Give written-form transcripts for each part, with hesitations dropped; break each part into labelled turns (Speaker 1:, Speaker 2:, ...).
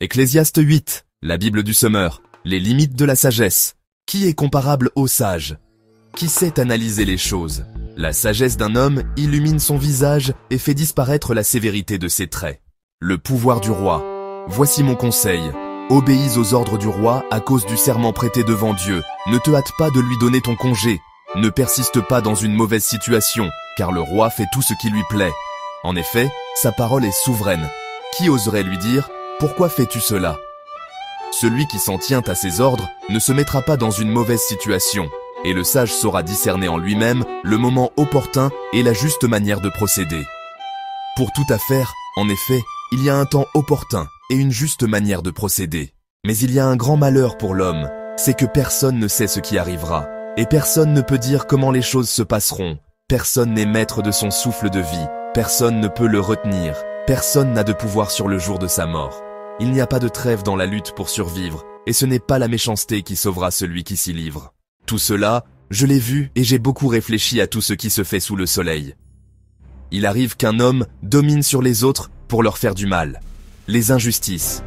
Speaker 1: Ecclésiaste 8, la Bible du Semeur, les limites de la sagesse. Qui est comparable au sage? Qui sait analyser les choses? La sagesse d'un homme illumine son visage et fait disparaître la sévérité de ses traits. Le pouvoir du roi. Voici mon conseil. Obéis aux ordres du roi à cause du serment prêté devant Dieu. Ne te hâte pas de lui donner ton congé. Ne persiste pas dans une mauvaise situation, car le roi fait tout ce qui lui plaît. En effet, sa parole est souveraine. Qui oserait lui dire « Pourquoi fais-tu cela ?» Celui qui s'en tient à ses ordres ne se mettra pas dans une mauvaise situation, et le sage saura discerner en lui-même le moment opportun et la juste manière de procéder. Pour toute affaire, en effet, il y a un temps opportun et une juste manière de procéder. Mais il y a un grand malheur pour l'homme, c'est que personne ne sait ce qui arrivera, et personne ne peut dire comment les choses se passeront. Personne n'est maître de son souffle de vie, personne ne peut le retenir, personne n'a de pouvoir sur le jour de sa mort. Il n'y a pas de trêve dans la lutte pour survivre, et ce n'est pas la méchanceté qui sauvera celui qui s'y livre. Tout cela, je l'ai vu et j'ai beaucoup réfléchi à tout ce qui se fait sous le soleil. Il arrive qu'un homme domine sur les autres pour leur faire du mal. Les injustices.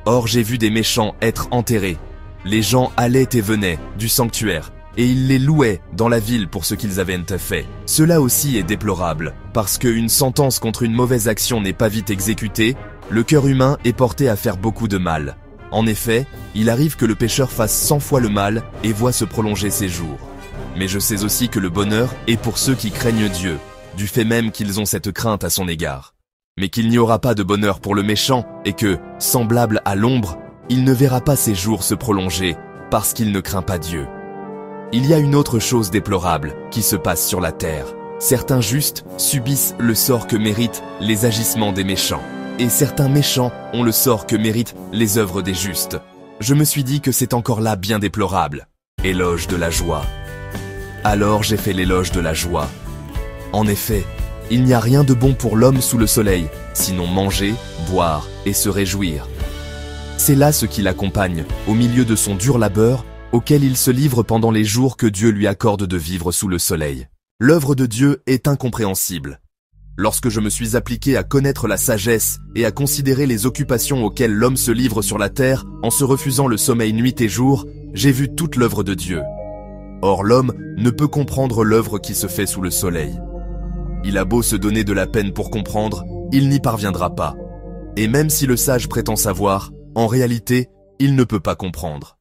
Speaker 1: Or j'ai vu des méchants être enterrés. Les gens allaient et venaient du sanctuaire, et ils les louaient dans la ville pour ce qu'ils avaient fait. Cela aussi est déplorable, parce qu'une sentence contre une mauvaise action n'est pas vite exécutée, le cœur humain est porté à faire beaucoup de mal. En effet, il arrive que le pécheur fasse 100 fois le mal et voit se prolonger ses jours. Mais je sais aussi que le bonheur est pour ceux qui craignent Dieu, du fait même qu'ils ont cette crainte à son égard. Mais qu'il n'y aura pas de bonheur pour le méchant et que, semblable à l'ombre, il ne verra pas ses jours se prolonger parce qu'il ne craint pas Dieu. Il y a une autre chose déplorable qui se passe sur la terre. Certains justes subissent le sort que méritent les agissements des méchants. Et certains méchants ont le sort que méritent les œuvres des justes. Je me suis dit que c'est encore là bien déplorable. Éloge de la joie. Alors j'ai fait l'éloge de la joie. En effet, il n'y a rien de bon pour l'homme sous le soleil, sinon manger, boire et se réjouir. C'est là ce qui l'accompagne, au milieu de son dur labeur, auquel il se livre pendant les jours que Dieu lui accorde de vivre sous le soleil. L'œuvre de Dieu est incompréhensible. Lorsque je me suis appliqué à connaître la sagesse et à considérer les occupations auxquelles l'homme se livre sur la terre en se refusant le sommeil nuit et jour, j'ai vu toute l'œuvre de Dieu. Or l'homme ne peut comprendre l'œuvre qui se fait sous le soleil. Il a beau se donner de la peine pour comprendre, il n'y parviendra pas. Et même si le sage prétend savoir, en réalité, il ne peut pas comprendre.